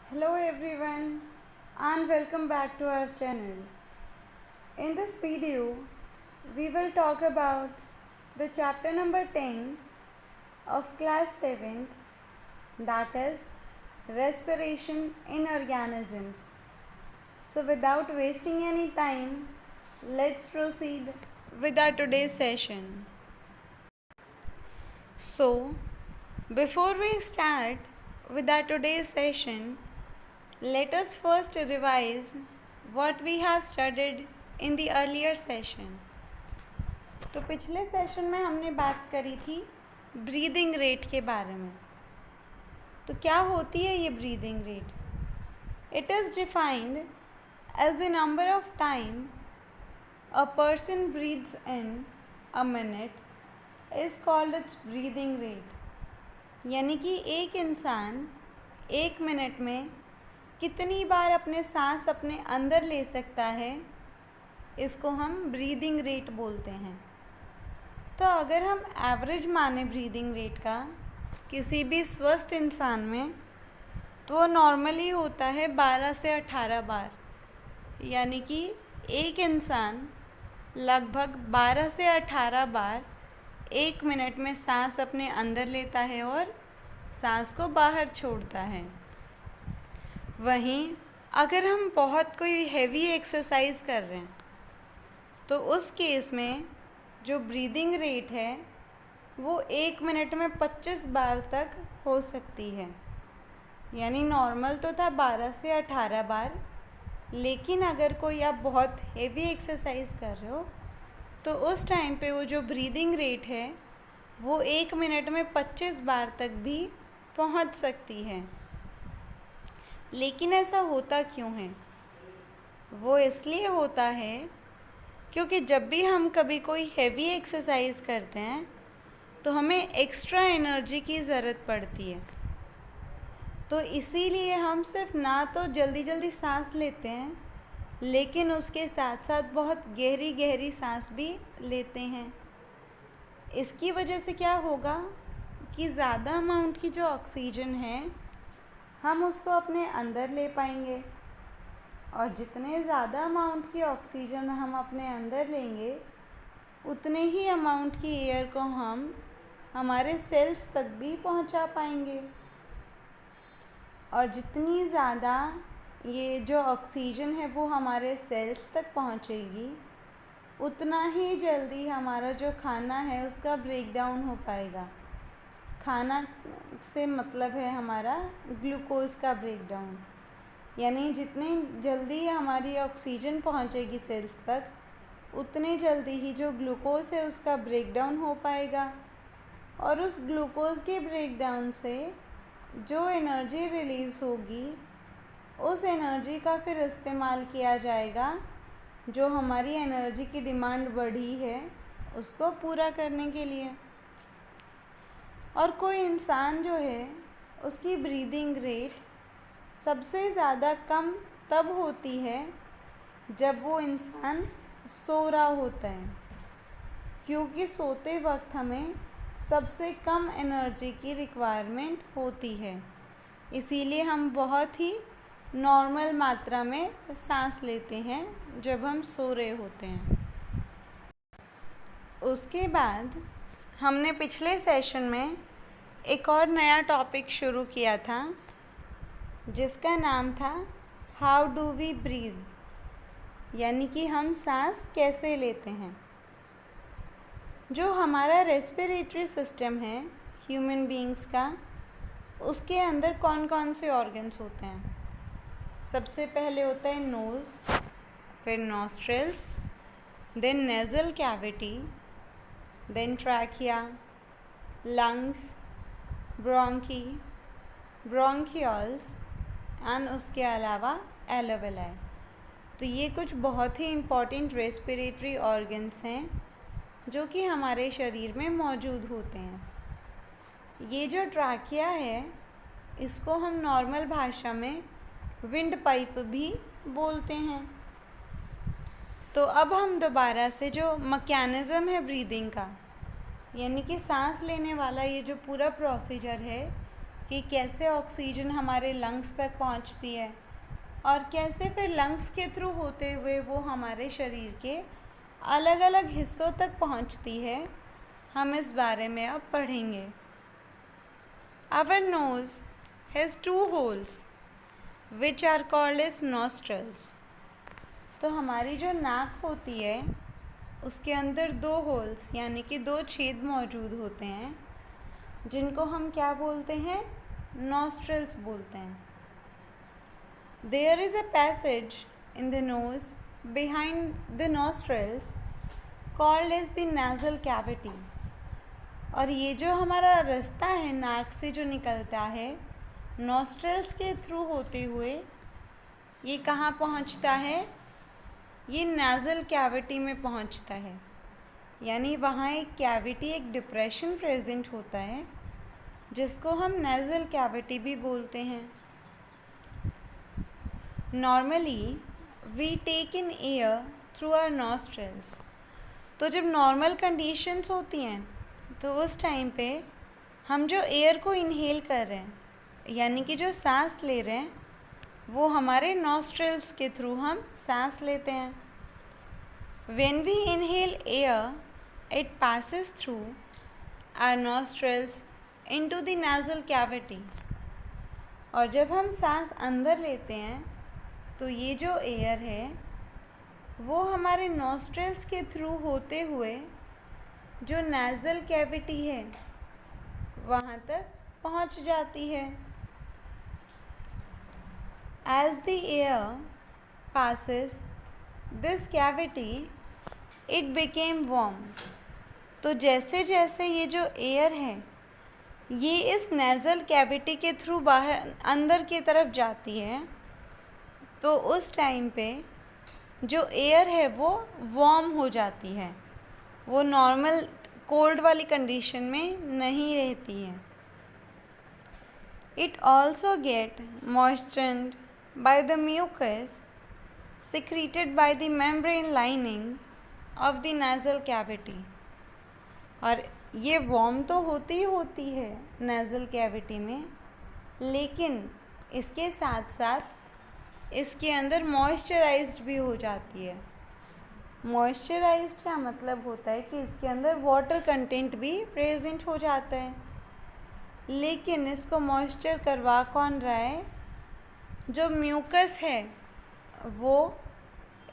Hello everyone and welcome back to our channel. In this video, we will talk about the chapter number 10 of class 7th, that is respiration in organisms. So without wasting any time, let's proceed with our today's session. So, before we start with our today's session, let us first revise what we have studied in the earlier session. तो पिछले session में हमने बात करी थी breathing rate के बारे में. तो क्या होती है ये breathing rate? It is defined as the number of time a person breathes in a minute is called its breathing rate. यानी कि एक इंसान 1 मिनट में कितनी बार अपने सांस अपने अंदर ले सकता है, इसको हम ब्रीदिंग रेट बोलते हैं. तो अगर हम एवरेज माने ब्रीदिंग रेट का किसी भी स्वस्थ इंसान में, तो वो नॉर्मली होता है 12 से 18 बार. यानी कि एक इंसान लगभग 12 से 18 बार 1 मिनट में सांस अपने अंदर लेता है और सांस को बाहर छोड़ता है. वहीं अगर हम बहुत कोई हैवी एक्सरसाइज कर रहे हैं, तो उस केस में जो ब्रीदिंग रेट है वो 1 मिनट में 25 बार तक हो सकती है. यानी नॉर्मल तो था 12 से 18 बार, लेकिन अगर कोई आप बहुत हैवी एक्सरसाइज कर रहे हो तो उस टाइम पे वो जो ब्रीदिंग रेट है वो 1 मिनट में 25 बार तक भी पहुंच सकती है. लेकिन ऐसा होता क्यों है? वो इसलिए होता है क्योंकि जब भी हम कभी कोई हैवी एक्सरसाइज करते हैं तो हमें एक्स्ट्रा एनर्जी की ज़रूरत पड़ती है. तो इसीलिए हम सिर्फ ना तो जल्दी जल्दी सांस लेते हैं, लेकिन उसके साथ साथ बहुत गहरी गहरी सांस भी लेते हैं. इसकी वजह से क्या होगा कि ज़्यादा अमाउंट की जो ऑक्सीजन है हम उसको अपने अंदर ले पाएंगे, और जितने ज़्यादा अमाउंट की ऑक्सीजन हम अपने अंदर लेंगे उतने ही अमाउंट की एयर को हम हमारे सेल्स तक भी पहुंचा पाएंगे. और जितनी ज़्यादा ये जो ऑक्सीजन है वो हमारे सेल्स तक पहुंचेगी, उतना ही जल्दी हमारा जो खाना है उसका ब्रेक डाउन हो पाएगा. खाना से मतलब है हमारा ग्लूकोज़ का ब्रेक डाउन. यानी जितनी जल्दी हमारी ऑक्सीजन पहुंचेगी सेल्स तक, उतने जल्दी ही जो ग्लूकोज़ है उसका ब्रेक डाउन हो पाएगा. और उस ग्लूकोज़ के ब्रेक डाउन से जो एनर्जी रिलीज़ होगी, उस एनर्जी का फिर इस्तेमाल किया जाएगा जो हमारी एनर्जी की डिमांड बढ़ी है उसको पूरा करने के लिए. और कोई इंसान जो है उसकी ब्रीदिंग रेट सबसे ज़्यादा कम तब होती है जब वो इंसान सो रहा होता है, क्योंकि सोते वक्त हमें सबसे कम एनर्जी की रिक्वायरमेंट होती है. इसीलिए हम बहुत ही नॉर्मल मात्रा में सांस लेते हैं जब हम सो रहे होते हैं. उसके बाद हमने पिछले सेशन में एक और नया टॉपिक शुरू किया था जिसका नाम था हाउ डू वी ब्रीद. यानी कि हम सांस कैसे लेते हैं. जो हमारा रेस्पिरेटरी सिस्टम है ह्यूमन बीइंग्स का, उसके अंदर कौन कौन से ऑर्गन्स होते हैं? सबसे पहले होता है नोज़, फिर nostrils, then nasal cavity, then trachea, lungs, bronchi, bronchioles and उसके अलावा एल्वेलाई. तो ये कुछ बहुत ही इम्पॉर्टेंट रेस्पिरेटरी ऑर्गन्स हैं जो कि हमारे शरीर में मौजूद होते हैं. ये जो ट्रैकिया है इसको हम नॉर्मल भाषा में विंड पाइप भी बोलते हैं. तो अब हम दोबारा से जो मैकेनिज़्म है ब्रीदिंग का, यानी कि सांस लेने वाला ये जो पूरा प्रोसीजर है, कि कैसे ऑक्सीजन हमारे लंग्स तक पहुंचती है और कैसे फिर लंग्स के थ्रू होते हुए वो हमारे शरीर के अलग अलग हिस्सों तक पहुंचती है, हम इस बारे में अब पढ़ेंगे। Our nose has 2 holes which are called as nostrils। तो हमारी जो नाक होती है उसके अंदर 2 होल्स यानी कि 2 छेद मौजूद होते हैं, जिनको हम क्या बोलते हैं? नॉस्ट्रल्स बोलते हैं। There is a passage in the nose behind the nostrils called as the nasal cavity। और ये जो हमारा रास्ता है नाक से जो निकलता है नॉस्ट्रल्स के थ्रू होते हुए, ये कहाँ पहुँचता है? ये नाज़ल कैविटी में पहुँचता है। यानी वहाँ एक कैविटी, एक डिप्रेशन प्रेजेंट होता है जिसको हम नाज़ल कैविटी भी बोलते हैं। Normally we take in air through our nostrils. तो जब नॉर्मल कंडीशंस होती हैं तो उस टाइम पे हम जो एयर को इनहेल कर रहे हैं यानी कि जो सांस ले रहे हैं वो हमारे नॉस्ट्रल्स के थ्रू हम सांस लेते हैं। When we inhale air, it passes through our nostrils into the nasal cavity। और जब हम सांस अंदर लेते हैं तो ये जो एयर है वो हमारे नॉस्ट्रल्स के थ्रू होते हुए जो नाज़ल कैविटी है वहाँ तक पहुँच जाती है। As the air passes this cavity, it became warm। तो जैसे जैसे ये जो एयर है ये इस नेज़ल कैविटी के थ्रू बाहर अंदर की तरफ जाती है तो उस टाइम पे जो एयर है वो वार्म हो जाती है, वो नॉर्मल कोल्ड वाली कंडीशन में नहीं रहती है। It also get moistured by the mucus secreted by the membrane lining of the nasal cavity। और ये वार्म तो होती ही होती है nasal cavity में, लेकिन इसके साथ साथ इसके अंदर मॉइस्चराइज्ड भी हो जाती है। मॉइस्चराइज्ड का मतलब होता है कि इसके अंदर वाटर कंटेंट भी प्रेजेंट हो जाता है, लेकिन इसको मॉइस्चर करवा कौन रहा है? जो म्यूकस है वो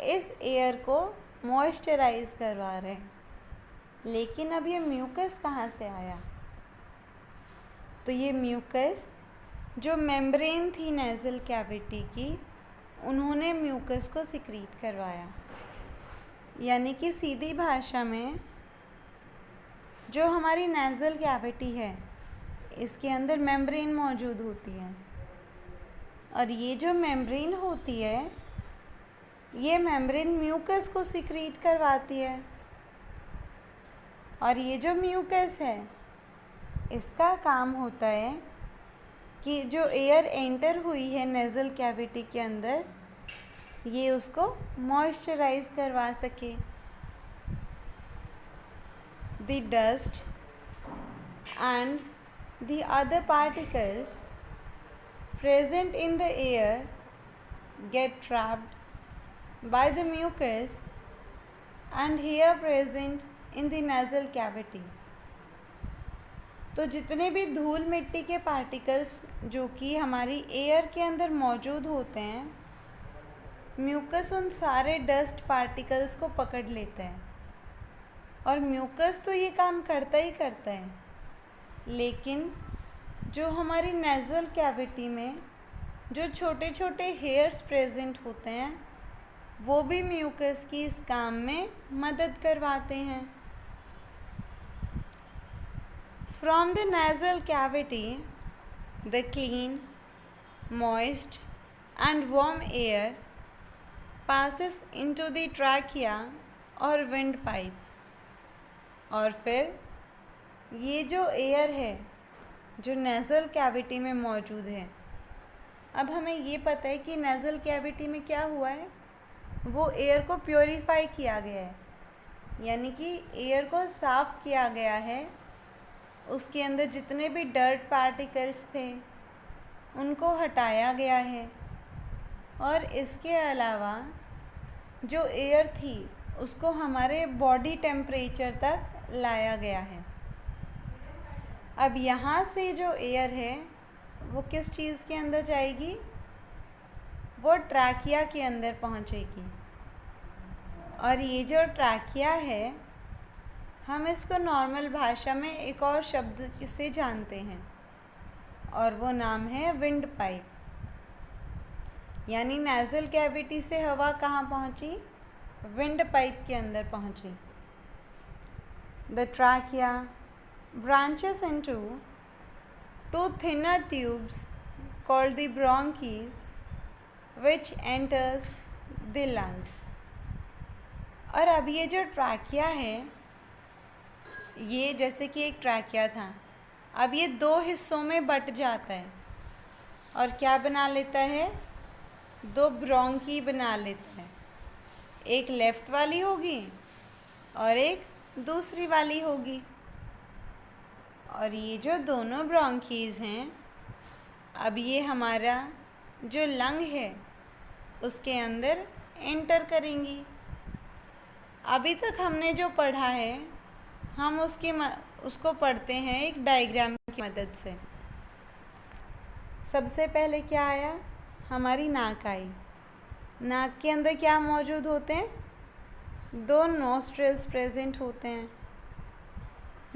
इस एयर को मॉइस्चराइज करवा रहे हैं। लेकिन अब ये म्यूकस कहाँ से आया? तो ये म्यूकस जो मेम्ब्रेन थी नेज़ल कैविटी की, उन्होंने म्यूकस को सिक्रीट करवाया। यानी कि सीधी भाषा में जो हमारी नेज़ल कैविटी है इसके अंदर मेम्ब्रेन मौजूद होती है, और ये जो मेम्ब्रेन होती है ये मेम्ब्रेन म्यूकस को सिक्रीट करवाती है। और ये जो म्यूकस है इसका काम होता है कि जो एयर एंटर हुई है नेज़ल कैविटी के अंदर ये उसको मॉइस्चराइज करवा सके। The dust and the other particles present in the air get trapped by the mucus and here present in the nasal cavity। तो जितने भी धूल मिट्टी के पार्टिकल्स जो कि हमारी एयर के अंदर मौजूद होते हैं, म्यूकस उन सारे डस्ट पार्टिकल्स को पकड़ लेता है। और म्यूकस तो ये काम करता ही करता है, लेकिन जो हमारी नेज़ल कैविटी में जो छोटे छोटे हेयर्स प्रेजेंट होते हैं वो भी म्यूकस की इस काम में मदद करवाते हैं। From the nasal cavity the clean, moist and warm air passes into the trachea और विंड पाइप। और फिर ये जो एयर है जो नेज़ल कैविटी में मौजूद है, अब हमें ये पता है कि नेज़ल कैविटी में क्या हुआ है, वो एयर को प्योरीफाई किया गया है, यानी कि एयर को साफ़ किया गया है। उसके अंदर जितने भी डर्ट पार्टिकल्स थे उनको हटाया गया है। और इसके अलावा जो एयर थी उसको हमारे बॉडी टेम्परेचर तक लाया गया है। अब यहाँ से जो एयर है वो किस चीज़ के अंदर जाएगी? वो ट्रैकिया के अंदर पहुँचेगी। और ये जो ट्रैकिया है, हम इसको नॉर्मल भाषा में एक और शब्द से जानते हैं और वो नाम है विंड पाइप। यानी नेज़ल कैविटी से हवा कहाँ पहुँची? विंड पाइप के अंदर पहुँची। The trachea branches into two thinner tubes called the bronchs which enters the lungs। और अब ये जो ट्रैकिया है, ये जैसे कि एक ट्रैकिया था, अब ये दो हिस्सों में बट जाता है और क्या बना लेता है? दो ब्रोंकी बना लेता है। एक लेफ़्ट वाली होगी और एक दूसरी वाली होगी। और ये जो दोनों ब्रोंकीज़ हैं, अब ये हमारा जो लंग है उसके अंदर एंटर करेंगी। अभी तक हमने जो पढ़ा है हम उसको पढ़ते हैं एक डायग्राम की मदद से। सबसे पहले क्या आया? हमारी नाक आई। नाक के अंदर क्या मौजूद होते हैं? दो नॉस्ट्रिल्स प्रेजेंट होते हैं।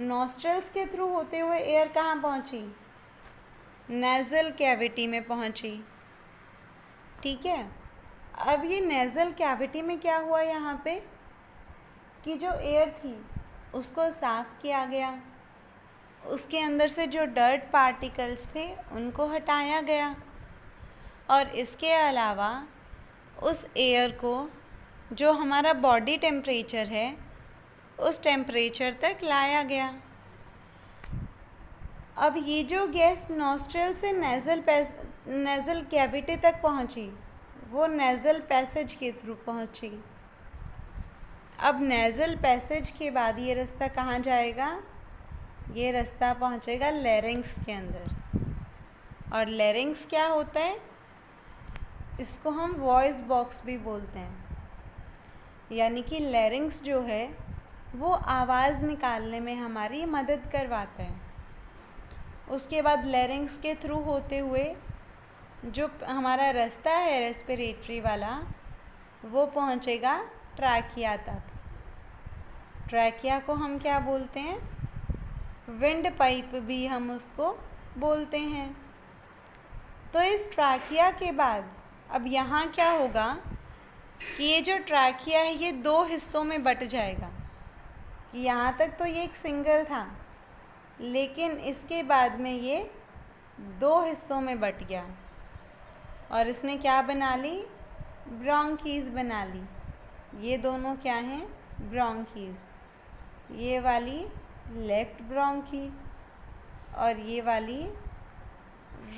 नॉस्ट्रिल्स के थ्रू होते हुए एयर कहाँ पहुँची? नेज़ल कैविटी में पहुँची। ठीक है। अब ये नेज़ल कैविटी में क्या हुआ यहाँ पे कि जो एयर थी उसको साफ़ किया गया, उसके अंदर से जो डर्ट पार्टिकल्स थे उनको हटाया गया और इसके अलावा उस एयर को जो हमारा बॉडी टेम्परेचर है उस टेम्परेचर तक लाया गया। अब ये जो गैस नॉस्ट्रिल से नेज़ल कैविटी तक पहुंची, वो नेज़ल पैसेज के थ्रू पहुंची। अब नेज़ल पैसेज के बाद ये रास्ता कहाँ जाएगा? ये रास्ता पहुंचेगा लैरिंक्स के अंदर। और लैरिंक्स क्या होता है? इसको हम वॉइस बॉक्स भी बोलते हैं। यानी कि लैरिंक्स जो है वो आवाज़ निकालने में हमारी मदद करवाता है। उसके बाद लैरिंक्स के थ्रू होते हुए जो हमारा रास्ता है रेस्पिरेटरी वाला, वो पहुंचेगा ट्रैकिया तक। ट्रैकिया को हम क्या बोलते हैं? विंड पाइप भी हम उसको बोलते हैं। तो इस ट्रैकिया के बाद अब यहाँ क्या होगा कि ये जो ट्रैकिया है ये दो हिस्सों में बट जाएगा। कि यहाँ तक तो ये एक सिंगल था, लेकिन इसके बाद में ये दो हिस्सों में बट गया और इसने क्या बना ली? ब्रोंकीज़ बना ली। ये दोनों क्या हैं? ब्रोंकीज़। ये वाली लेफ़्ट ब्रोंकी और ये वाली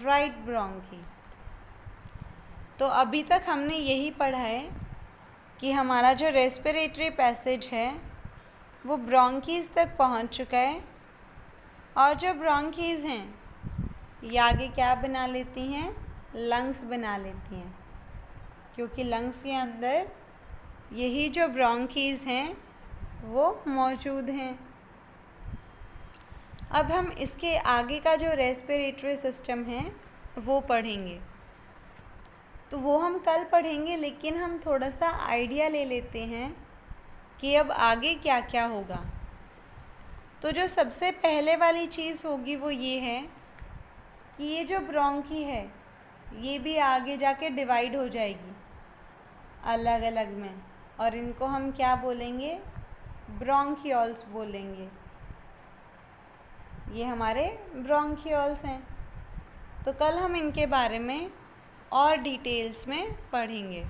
राइट ब्रोंकी। तो अभी तक हमने यही पढ़ा है कि हमारा जो रेस्पिरेटरी पैसेज है वो ब्रोंकीज़ तक पहुंच चुका है और जो ब्रोंकीज़ हैं ये आगे क्या बना लेती हैं? लंग्स बना लेती हैं, क्योंकि लंग्स के अंदर यही जो ब्रोंकीज़ हैं वो मौजूद हैं। अब हम इसके आगे का जो रेस्पिरेटरी सिस्टम है वो पढ़ेंगे। तो वो हम कल पढ़ेंगे, लेकिन हम थोड़ा सा आइडिया ले लेते हैं कि अब आगे क्या क्या होगा। तो जो सबसे पहले वाली चीज़ होगी वो ये है कि ये जो ब्रोंकी है ये भी आगे जाके डिवाइड हो जाएगी अलग अलग में, और इनको हम क्या बोलेंगे? ब्रोंकियोल्स बोलेंगे। ये हमारे ब्रोंकियोल्स हैं। तो कल हम इनके बारे में और डिटेल्स में पढ़ेंगे।